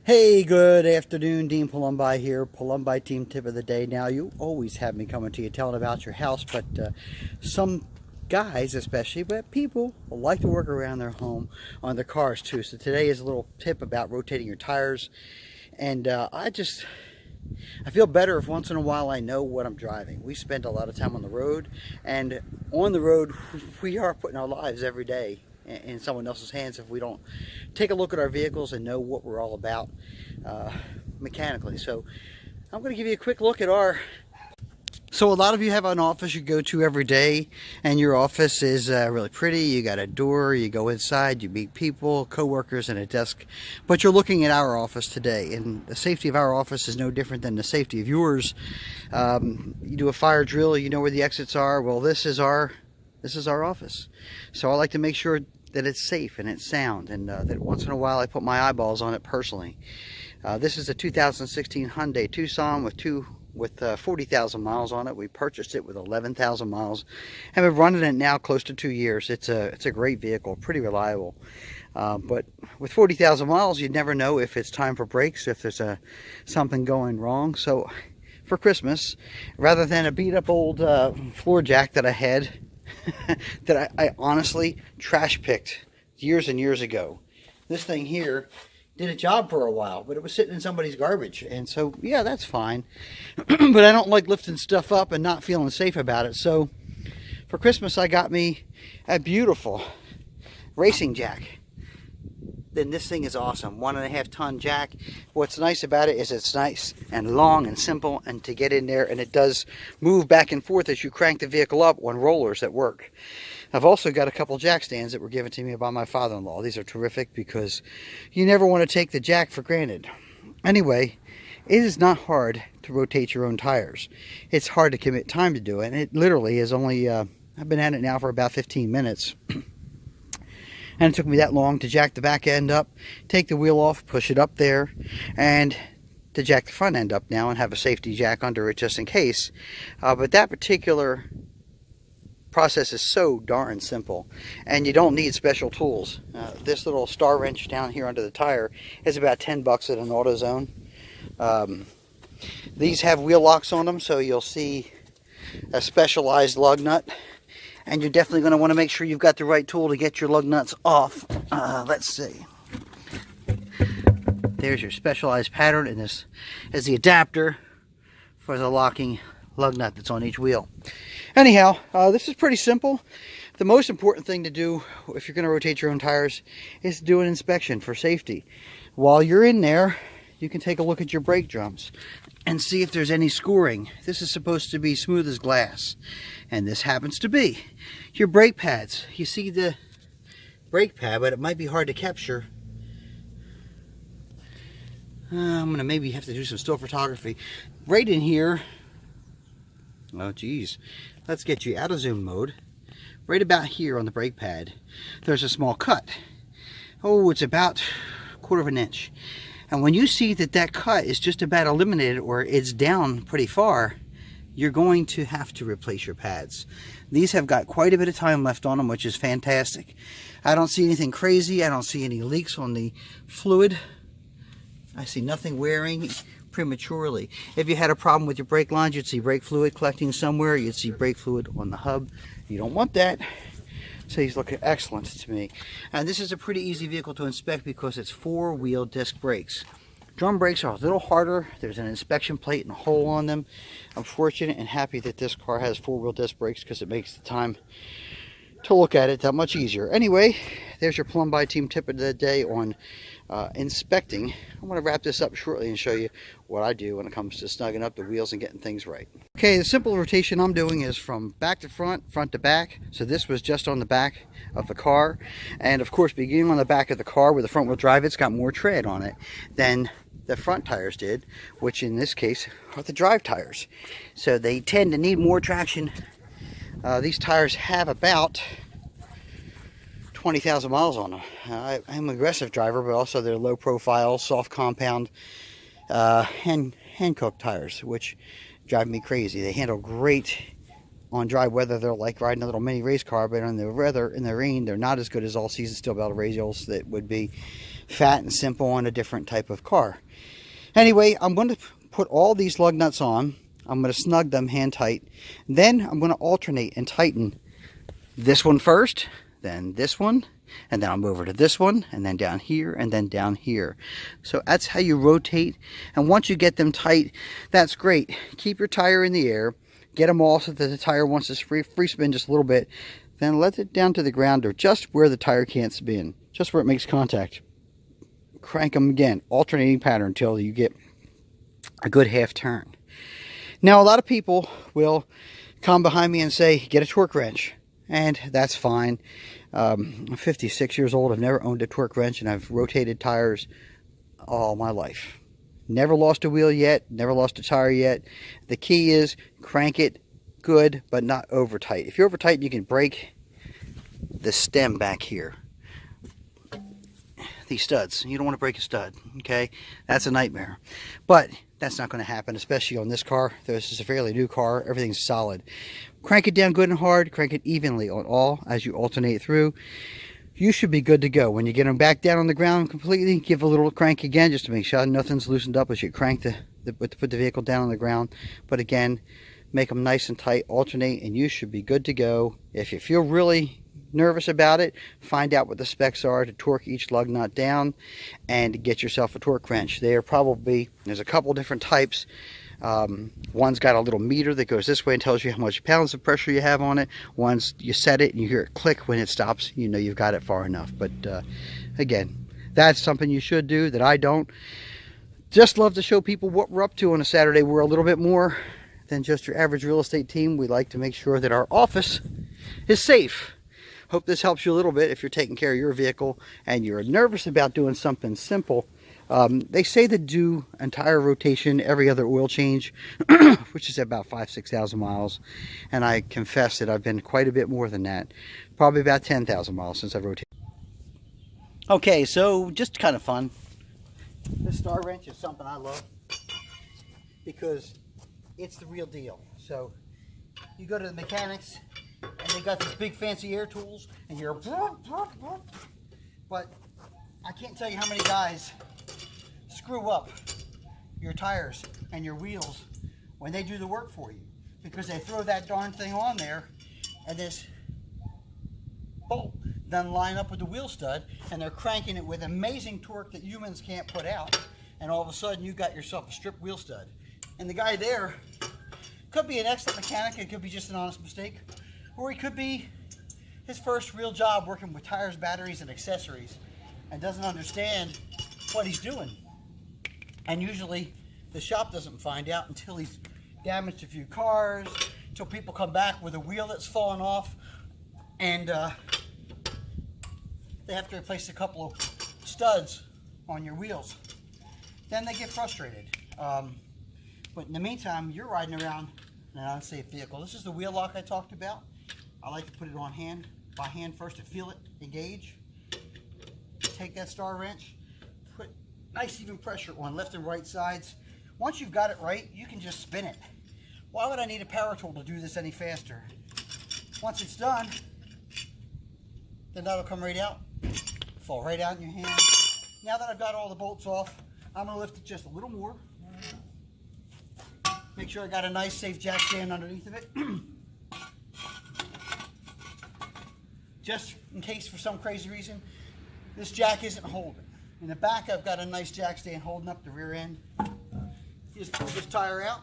Hey, good afternoon. Dean Palombi here. Palombi Team Tip of the Day. Now, you always have me coming to you telling about your house, but some guys especially, but people like to work around their home on their cars too. So today is a little tip about rotating your tires. And I feel better if once in a while I know what I'm driving. We spend a lot of time on the road, and on the road we are putting our lives every day in someone else's hands if we don't take a look at our vehicles and know what we're all about mechanically. So I'm going to give you a quick look at so a lot of you have an office you go to every day, and your office is really pretty. You got a door, you go inside, you meet people, co-workers, and a desk. But you're looking at our office today, and the safety of our office is no different than the safety of yours. You do a fire drill, you know where the exits are. Well, this is our office. So I like to make sure that it's safe and it's sound, and that once in a while I put my eyeballs on it personally. This is a 2016 Hyundai Tucson with 40,000 miles on it. We purchased it with 11,000 miles and we've been running it now close to 2 years. It's a great vehicle, pretty reliable. But with 40,000 miles, you never know if it's time for brakes, if there's something going wrong. So for Christmas, rather than a beat up old floor jack that I had that I honestly trash picked years and years ago, this thing here did a job for a while, but it was sitting in somebody's garbage, and so yeah, that's fine. But I don't like lifting stuff up and not feeling safe about it. So for Christmas I got me a beautiful racing jack. Then this thing is awesome, 1.5 ton jack. What's nice about it is it's nice and long and simple and to get in there, and it does move back and forth as you crank the vehicle up on rollers at work. I've also got a couple jack stands that were given to me by my father-in-law. These are terrific because you never want to take the jack for granted. Anyway, it is not hard to rotate your own tires. It's hard to commit time to do it, and it literally is only, I've been at it now for about 15 minutes. And it took me that long to jack the back end up, take the wheel off, push it up there, and to jack the front end up now and have a safety jack under it just in case. But that particular process is so darn simple, and you don't need special tools. This little star wrench down here under the tire is about 10 bucks at an AutoZone. These have wheel locks on them, so you'll see a specialized lug nut. And you're definitely going to want to make sure you've got the right tool to get your lug nuts off. Let's see. There's your specialized pattern, and this is the adapter for the locking lug nut that's on each wheel. Anyhow, this is pretty simple. The most important thing to do if you're going to rotate your own tires is to do an inspection for safety. While you're in there, you can take a look at your brake drums and see if there's any scoring. This is supposed to be smooth as glass, and this happens to be. Your brake pads, you see the brake pad, but it might be hard to capture. I'm gonna maybe have to do some still photography. Right in here, oh geez, let's get you out of zoom mode. Right about here on the brake pad, there's a small cut. Oh, it's about 1/4 inch. And when you see that that cut is just about eliminated, or it's down pretty far, you're going to have to replace your pads. These have got quite a bit of time left on them, which is fantastic. I don't see anything crazy. I don't see any leaks on the fluid. I see nothing wearing prematurely. If you had a problem with your brake lines, you'd see brake fluid collecting somewhere. You'd see brake fluid on the hub. You don't want that. So he's looking excellent to me. And this is a pretty easy vehicle to inspect because it's 4-wheel disc brakes. Drum brakes are a little harder. There's an inspection plate and a hole on them. I'm fortunate and happy that this car has 4-wheel disc brakes because it makes the time to look at it that much easier. Anyway, there's your Palombi Team Tip of the Day on inspecting. I'm going to wrap this up shortly and show you what I do when it comes to snugging up the wheels and getting things right. Okay, the simple rotation I'm doing is from back to front, front to back. So this was just on the back of the car. And of course, beginning on the back of the car with the front wheel drive, it's got more tread on it than the front tires did, which in this case are the drive tires. So they tend to need more traction. These tires have about 20,000 miles on them. I'm an aggressive driver, but also they're low profile, soft compound, hand-cooked tires, which drive me crazy. They handle great on dry weather. They're like riding a little mini race car, but on the weather, in the rain, they're not as good as all-season steel belt radials that would be fat and simple on a different type of car. Anyway, I'm going to put all these lug nuts on. I'm going to snug them hand tight. Then I'm going to alternate and tighten this one first, then this one, and then I'll move over to this one, and then down here, and then down here. So that's how you rotate. And once you get them tight, that's great. Keep your tire in the air. Get them all so that the tire wants to free spin just a little bit. Then let it down to the ground, or just where the tire can't spin, just where it makes contact. Crank them again, alternating pattern until you get a good half turn. Now, a lot of people will come behind me and say, get a torque wrench. And that's fine. I'm 56 years old. I've never owned a torque wrench, and I've rotated tires all my life. Never lost a wheel yet. Never lost a tire yet. The key is crank it good, but not over tight. If you're over tight, you can break the stem back here. These studs. You don't want to break a stud, okay? That's a nightmare. But that's not going to happen, especially on this car. This is a fairly new car. Everything's solid. Crank it down good and hard. Crank it evenly on all as you alternate through. You should be good to go. When you get them back down on the ground completely, give a little crank again just to make sure nothing's loosened up as you crank put the vehicle down on the ground. But again, make them nice and tight, alternate, and you should be good to go. If you feel really nervous about it, find out what the specs are to torque each lug nut down and get yourself a torque wrench. There's a couple different types. One's got a little meter that goes this way and tells you how much pounds of pressure you have on it. One's you set it and you hear it click when it stops, you know you've got it far enough. But again, that's something you should do that I don't. Just love to show people what we're up to on a Saturday. We're a little bit more than just your average real estate team. We like to make sure that our office is safe. Hope this helps you a little bit if you're taking care of your vehicle and you're nervous about doing something simple. They say to do entire rotation every other oil change, which is about 5,000–6,000 miles. And I confess that I've been quite a bit more than that. Probably about 10,000 miles since I've rotated. Okay, so just kind of fun. This star wrench is something I love because it's the real deal. So you go to the mechanics and they got these big fancy air tools and you're but I can't tell you how many guys screw up your tires and your wheels when they do the work for you because they throw that darn thing on there and this bolt doesn't line up with the wheel stud and they're cranking it with amazing torque that humans can't put out, and all of a sudden you got yourself a strip wheel stud. And the guy there could be an excellent mechanic, it could be just an honest mistake, or he could be his first real job working with tires, batteries, and accessories and doesn't understand what he's doing. And usually the shop doesn't find out until he's damaged a few cars, until people come back with a wheel that's fallen off and they have to replace a couple of studs on your wheels. Then they get frustrated. But in the meantime, you're riding around in an unsafe vehicle. This is the wheel lock I talked about. I like to put it on by hand first to feel it engage. Take that star wrench, put nice even pressure on left and right sides. Once you've got it right, you can just spin it. Why would I need a power tool to do this any faster? Once it's done, then that'll come right out, fall right out in your hand. Now that I've got all the bolts off, I'm going to lift it just a little more. Make sure I got a nice safe jack stand underneath of it. Just in case for some crazy reason this jack isn't holding. In the back I've got a nice jack stand holding up the rear end. You just pull this tire out.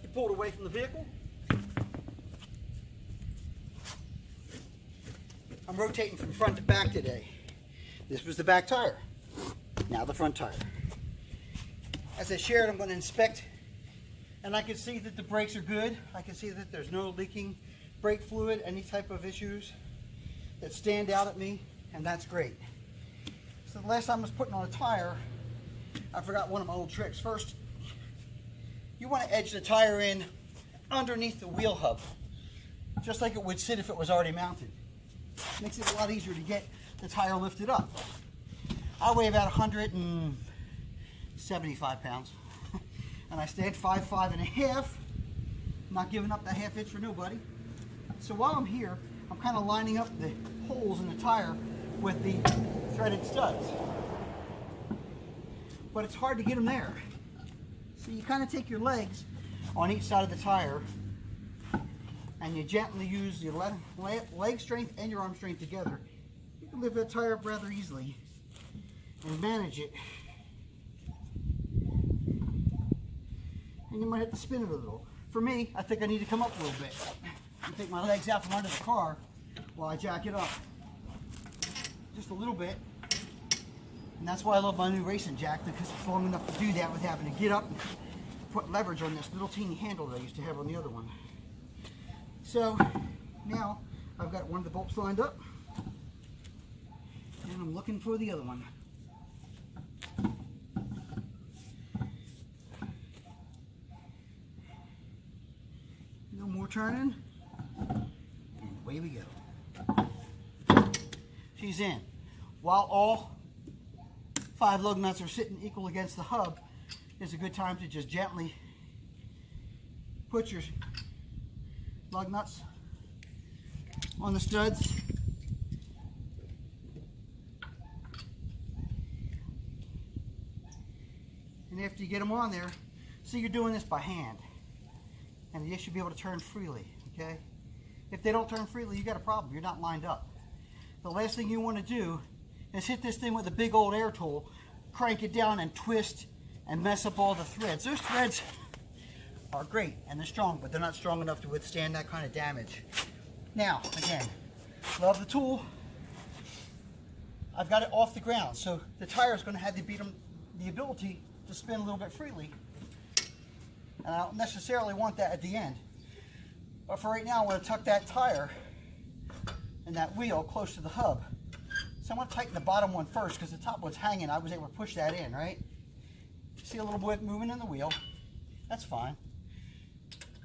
You pull it away from the vehicle. I'm rotating from front to back today. This was the back tire. Now the front tire. As I shared, I'm going to inspect, and I can see that the brakes are good. I can see that there's no leaking brake fluid, any type of issues that stand out at me, and that's great. So the last time I was putting on a tire, I forgot one of my old tricks. First, you want to edge the tire in underneath the wheel hub, just like it would sit if it was already mounted. Makes it a lot easier to get the tire lifted up. I weigh about 175 pounds, and I stand 5'5" and a half. Not giving up that half inch for nobody. So while I'm here, I'm kind of lining up the holes in the tire with the threaded studs. But it's hard to get them there. So you kind of take your legs on each side of the tire and you gently use your leg strength and your arm strength together. You can lift that tire up rather easily and manage it. And you might have to spin it a little. For me, I think I need to come up a little bit. I take my legs out from under the car while I jack it up. Just a little bit. And that's why I love my new racing jack, because it's long enough to do that without having to get up and put leverage on this little teeny handle that I used to have on the other one. So now I've got one of the bolts lined up and I'm looking for the other one. No more turning, and away we go. She's in. While all 5 lug nuts are sitting equal against the hub, is a good time to just gently put your lug nuts on the studs. And after you get them on there, so you're doing this by hand, and they should be able to turn freely, okay? If they don't turn freely, you got a problem. You're not lined up. The last thing you want to do is hit this thing with a big old air tool, crank it down and twist and mess up all the threads. Those threads are great and they're strong, but they're not strong enough to withstand that kind of damage. Now, again, love the tool. I've got it off the ground, so the tire is going to have the ability to spin a little bit freely. And I don't necessarily want that at the end. But for right now, I want to tuck that tire and that wheel close to the hub. So I'm going to tighten the bottom one first, because the top one's hanging. I was able to push that in, right? See a little bit moving in the wheel. That's fine.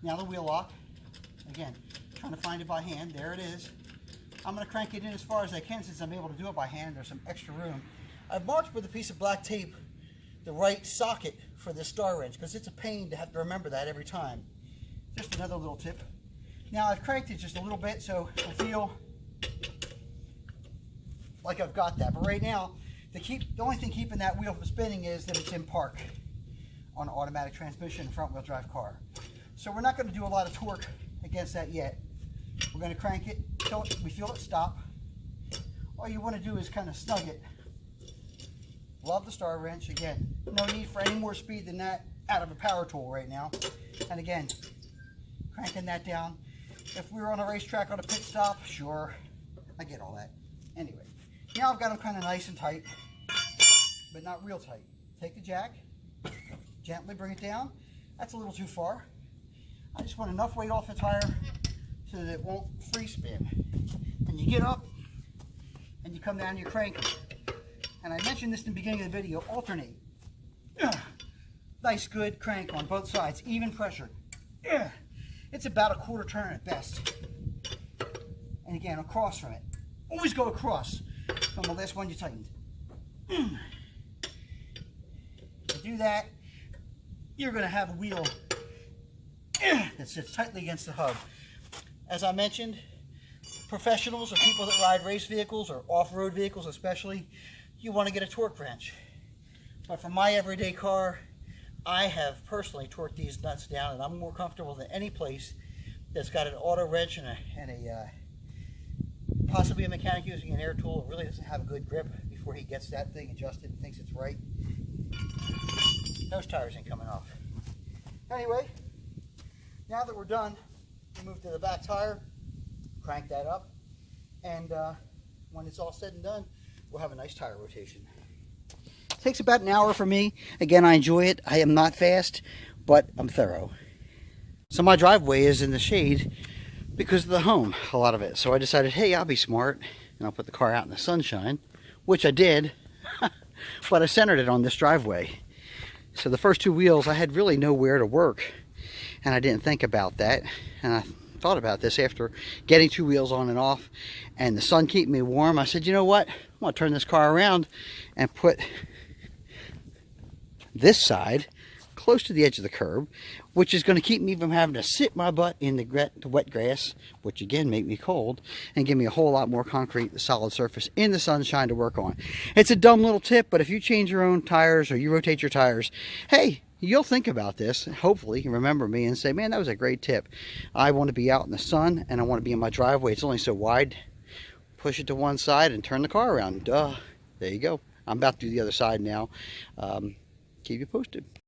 Now the wheel lock. Again, trying to find it by hand. There it is. I'm going to crank it in as far as I can, since I'm able to do it by hand. There's some extra room. I've marked with a piece of black tape the right socket for this star wrench, because it's a pain to have to remember that every time. Just another little tip. Now I've cranked it just a little bit, so I feel like I've got that. But right now, the only thing keeping that wheel from spinning is that it's in park on an automatic transmission front wheel drive car. So we're not going to do a lot of torque against that yet. We're going to crank it until we feel it stop. All you want to do is kind of snug it. Love the star wrench. Again, no need for any more speed than that out of a power tool right now. And again, cranking that down. If we were on a racetrack on a pit stop, sure, I get all that. Anyway, now I've got them kind of nice and tight, but not real tight. Take the jack, gently bring it down. That's a little too far. I just want enough weight off the tire so that it won't free spin. And you get up and you come down, you crank. And I mentioned this in the beginning of the video, alternate. Nice good crank on both sides, even pressure. It's about a quarter turn at best. And again, across from it. Always go across from the last one you tightened. To do that, you're going to have a wheel that sits tightly against the hub. As I mentioned, professionals or people that ride race vehicles or off-road vehicles especially, you want to get a torque wrench. But for my everyday car, I have personally torqued these nuts down, and I'm more comfortable than any place that's got an auto wrench and a possibly a mechanic using an air tool. It really doesn't have a good grip before he gets that thing adjusted and thinks it's right. Those tires ain't coming off. Anyway, now that we're done, we move to the back tire, crank that up, and when it's all said and done, we'll have a nice tire rotation. It takes about an hour for me. Again, I enjoy it. I am not fast, but I'm thorough. So my driveway is in the shade because of the home, a lot of it. So I decided, hey, I'll be smart, and I'll put the car out in the sunshine, which I did, but I centered it on this driveway. So the first two wheels, I had really nowhere to work, and I didn't think about that. And I thought about this after getting two wheels on and off, and the sun keeping me warm. I said, you know what? I'm going to turn this car around and put this side close to the edge of the curb, which is going to keep me from having to sit my butt in the wet grass, which again make me cold, and give me a whole lot more concrete, solid surface in the sunshine to work on. It's a dumb little tip, but if you change your own tires or you rotate your tires, hey, you'll think about this, hopefully remember me and say, man, that was a great tip. I want to be out in the sun and I want to be in my driveway. It's only so wide. Push it to one side and turn the car around. Duh. There you go. I'm about to do the other side now. Keep you posted.